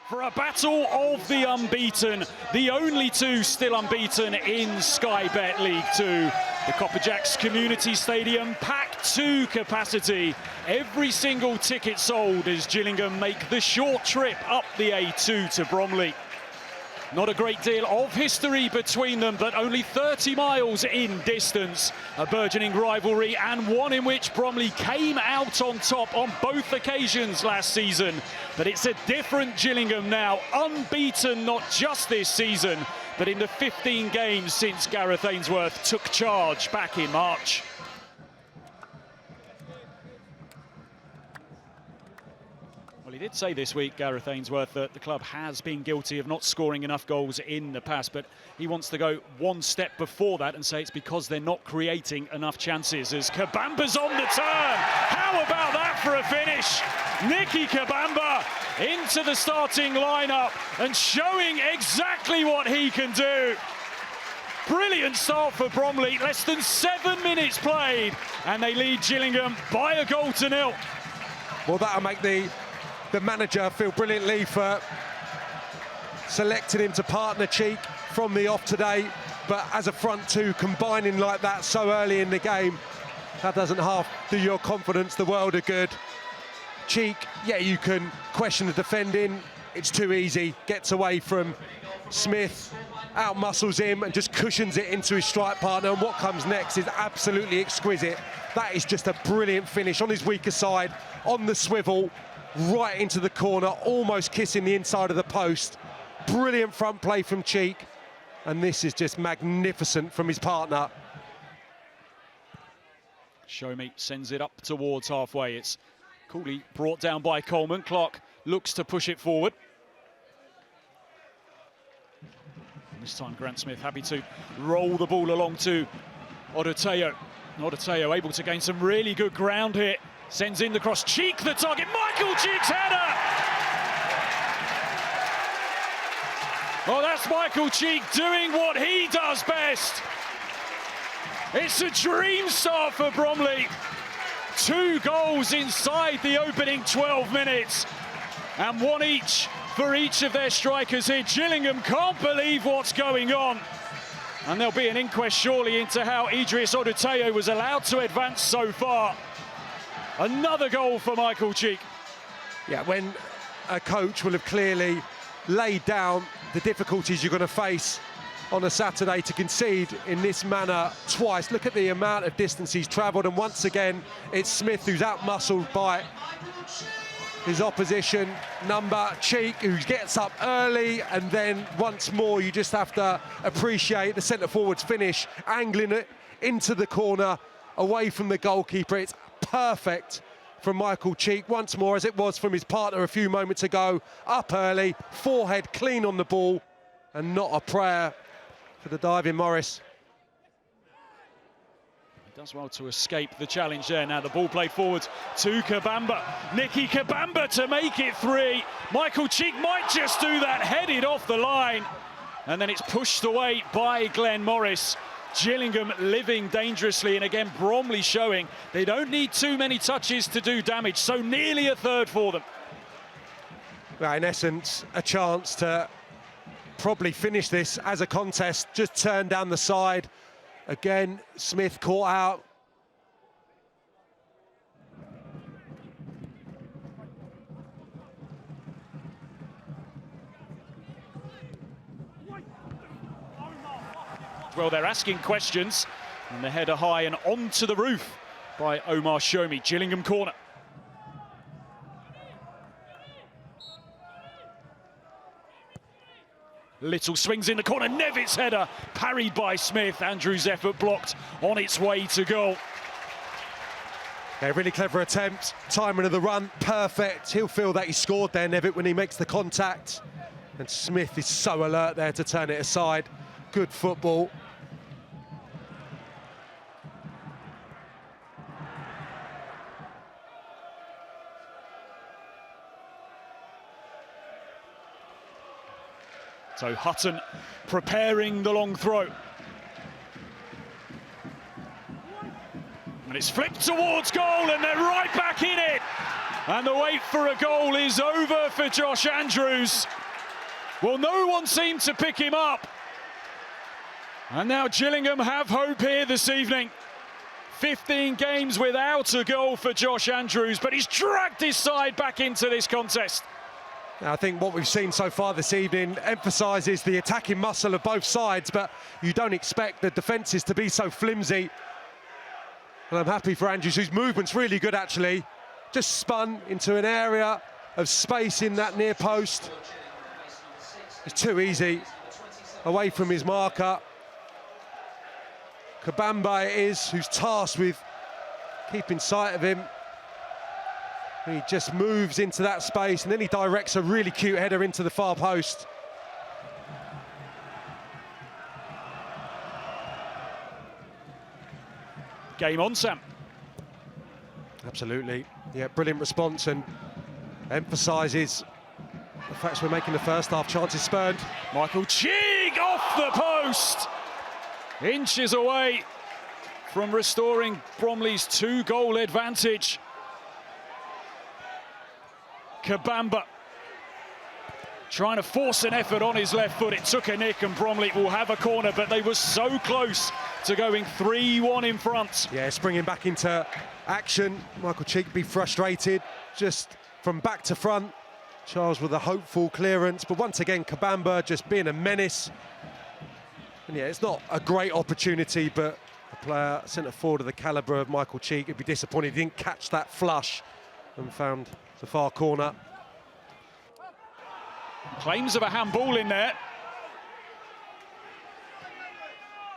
For a battle of the unbeaten, the only two still unbeaten in Sky Bet League 2. The Copperjacks Community Stadium packed to capacity. Every single ticket sold as Gillingham make the short trip up the A2 to Bromley. Not a great deal of history between them, but only 30 miles in distance. A burgeoning rivalry, and one in which Bromley came out on top on both occasions last season. But it's a different Gillingham now, unbeaten not just this season, but in the 15 games since Gareth Ainsworth took charge back in March. Well, he did say this week, Gareth Ainsworth, that the club has been guilty of not scoring enough goals in the past, but he wants to go one step before that and say it's because they're not creating enough chances. As Kabamba's on the turn, how about that for a finish? Nicky Kabamba into the starting lineup and showing exactly what he can do. Brilliant start for Bromley, less than 7 minutes played, and they lead Gillingham by a goal to nil. Well, that'll make the manager feel brilliantly for selecting him to partner Cheek from the off today, but as a front two, combining like that so early in the game, that doesn't half do your confidence the world of good. Cheek, yeah, you can question the defending, it's too easy, gets away from Smith, out-muscles him and just cushions it into his strike partner, and what comes next is absolutely exquisite. That is just a brilliant finish on his weaker side, on the swivel, right into the corner, almost kissing the inside of the post. Brilliant front play from Cheek, and this is just magnificent from his partner. Show Me sends it up towards halfway. It's coolly brought down by Coleman. Clark looks to push it forward. And this time Grant Smith happy to roll the ball along to Odoteo. Odoteo able to gain some really good ground here. Sends in the cross, Cheek the target, Michael Cheek's header! Oh, that's Michael Cheek doing what he does best. It's a dream start for Bromley. 2 goals inside the opening 12 minutes, and one each for each of their strikers here. Gillingham can't believe what's going on. And there'll be an inquest surely into how Idris Odoteo was allowed to advance so far. Another goal for Michael Cheek. Yeah, when a coach will have clearly laid down the difficulties you're going to face on a Saturday, to concede in this manner twice. Look at the amount of distance he's travelled, and once again it's Smith who's out-muscled by his opposition number, Cheek, who gets up early, and then once more you just have to appreciate the centre-forward's finish, angling it into the corner, away from the goalkeeper. It's perfect from Michael Cheek, once more, as it was from his partner a few moments ago. Up early, forehead clean on the ball, and not a prayer for the diving Morris. He does well to escape the challenge there. Now the ball played forward to Kabamba. Nicky Kabamba to make it 3. Michael Cheek might just do that, headed off the line. And then it's pushed away by Glenn Morris. Gillingham living dangerously, and again Bromley showing they don't need too many touches to do damage, so nearly a third for them. Well, in essence, a chance to probably finish this as a contest, just turn down the side. Again, Smith caught out. Well, they're asking questions, and the header high and onto the roof by Omar Shomi. Gillingham corner. Little swings in the corner, Nevitt's header parried by Smith. Andrew's effort blocked on its way to goal. Yeah, really clever attempt, timing of the run, perfect. He'll feel that he scored there, Nevitt, when he makes the contact. And Smith is so alert there to turn it aside. Good football. So Hutton preparing the long throw. And it's flipped towards goal, and they're right back in it. And the wait for a goal is over for Josh Andrews. Well, no one seemed to pick him up. And now Gillingham have hope here this evening. 15 games without a goal for Josh Andrews, but he's dragged his side back into this contest. I think what we've seen so far this evening emphasises the attacking muscle of both sides, but you don't expect the defences to be so flimsy. And I'm happy for Andrews, whose movement's really good actually. Just spun into an area of space in that near post. It's too easy, away from his marker. Kabamba it is, who's tasked with keeping sight of him. He just moves into that space and then he directs a really cute header into the far post. Game on, Sam. Absolutely, yeah, brilliant response and emphasises the fact we're making the first half chances spurned. Michael Cheek off the post! Inches away from restoring Bromley's 2-goal advantage. Kabamba trying to force an effort on his left foot. It took a nick and Bromley will have a corner, but they were so close to going 3-1 in front. Yeah, springing back into action. Michael Cheek be frustrated just from back to front. Charles with a hopeful clearance, but once again Kabamba just being a menace. And yeah, it's not a great opportunity, but a player centre forward of the calibre of Michael Cheek would be disappointed he didn't catch that flush and found the far corner. Claims of a handball in there.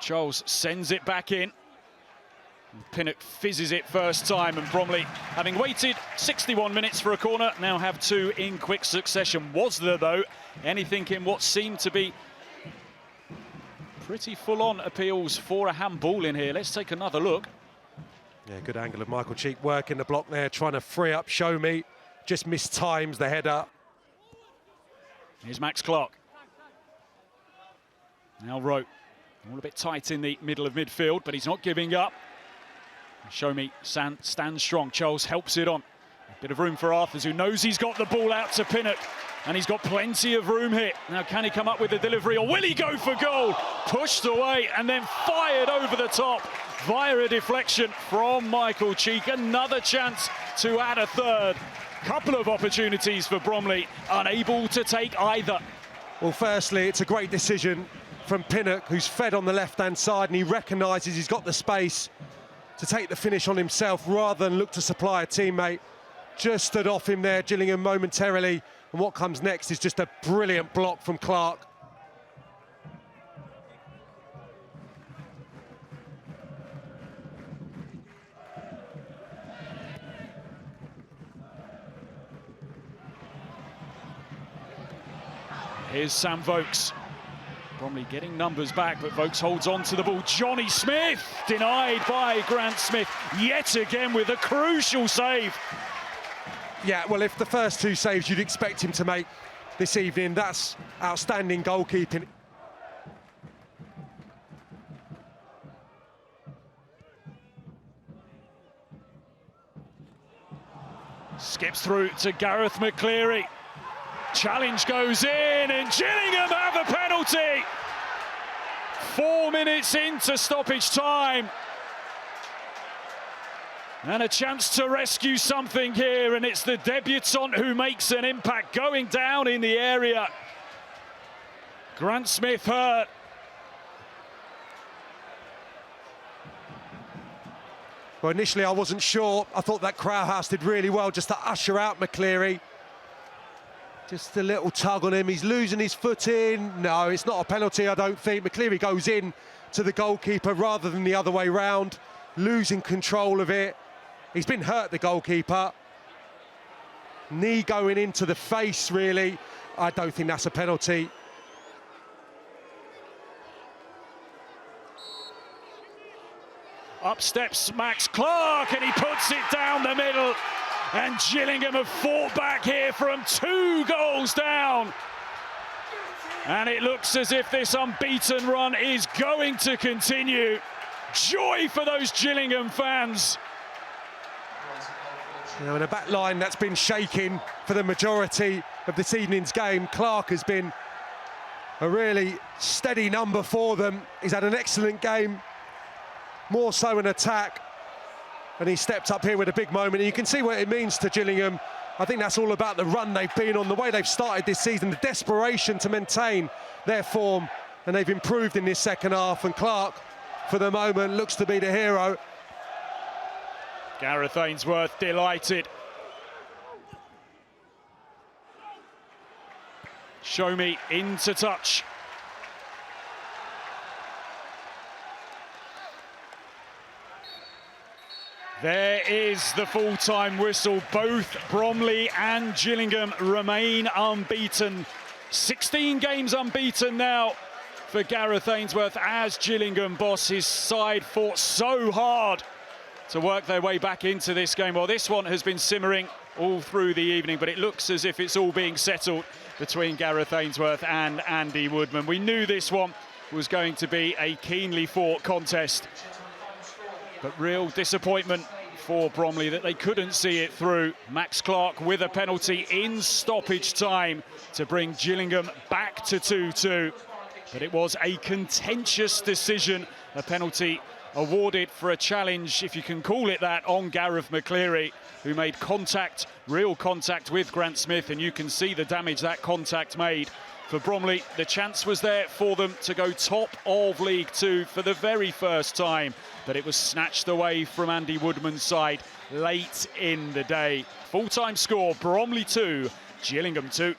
Charles sends it back in. Pinnock fizzes it first time, and Bromley, having waited 61 minutes for a corner, now have two in quick succession. Was there, though, anything in what seemed to be pretty full-on appeals for a handball in here? Let's take another look. Yeah, good angle of Michael Cheek working the block there, trying to free up Show Me. Just mistimes the header. Here's Max Clark. Now Rowe, all a bit tight in the middle of midfield, but he's not giving up. Show Me stands strong. Charles helps it on. A bit of room for Arthurs, who knows he's got the ball out to Pinnock, and he's got plenty of room here. Now, can he come up with the delivery, or will he go for goal? Pushed away and then fired over the top via a deflection from Michael Cheek. Another chance to add a third. Couple of opportunities for Bromley, unable to take either. Well, firstly, it's a great decision from Pinnock, who's fed on the left-hand side, and he recognises he's got the space to take the finish on himself rather than look to supply a teammate. Just stood off him there, Gillingham, momentarily. And what comes next is just a brilliant block from Clark. Here's Sam Vokes. Bromley getting numbers back, but Vokes holds on to the ball. Johnny Smith denied by Grant Smith yet again with a crucial save. Yeah, well, if the first two saves you'd expect him to make this evening, that's outstanding goalkeeping. Skips through to Gareth McCleary. Challenge goes in, and Gillingham have a penalty. 4 minutes into stoppage time. And a chance to rescue something here, and it's the debutant who makes an impact, going down in the area. Grant Smith hurt. Well, initially I wasn't sure. I thought that Crowhouse did really well just to usher out McCleary. Just a little tug on him. He's losing his footing. No, it's not a penalty, I don't think. McCleary goes in to the goalkeeper rather than the other way round, losing control of it. He's been hurt, the goalkeeper. Knee going into the face, really. I don't think that's a penalty. Up steps Max Clark, and he puts it down the middle. And Gillingham have fought back here from 2 goals down. And it looks as if this unbeaten run is going to continue. Joy for those Gillingham fans. You know, in a back line that's been shaking for the majority of this evening's game. Clark has been a really steady number for them. He's had an excellent game, more so in attack, and he stepped up here with a big moment. And you can see what it means to Gillingham. I think that's all about the run they've been on, the way they've started this season, the desperation to maintain their form, and they've improved in this second half. And Clark, for the moment, looks to be the hero. Gareth Ainsworth delighted. Show me into touch. There is the full-time whistle. Both Bromley and Gillingham remain unbeaten. 16 games unbeaten now for Gareth Ainsworth as Gillingham boss. His side fought so hard to work their way back into this game. Well, this one has been simmering all through the evening, but it looks as if it's all being settled between Gareth Ainsworth and Andy Woodman. We knew this one was going to be a keenly fought contest, but real disappointment for Bromley that they couldn't see it through. Max Clark with a penalty in stoppage time to bring Gillingham back to 2-2. But it was a contentious decision, a penalty awarded for a challenge, if you can call it that, on Gareth McCleary, who made contact, real contact with Grant Smith, and you can see the damage that contact made. For Bromley, the chance was there for them to go top of League Two for the very first time, but it was snatched away from Andy Woodman's side late in the day. Full-time score, Bromley 2, Gillingham 2.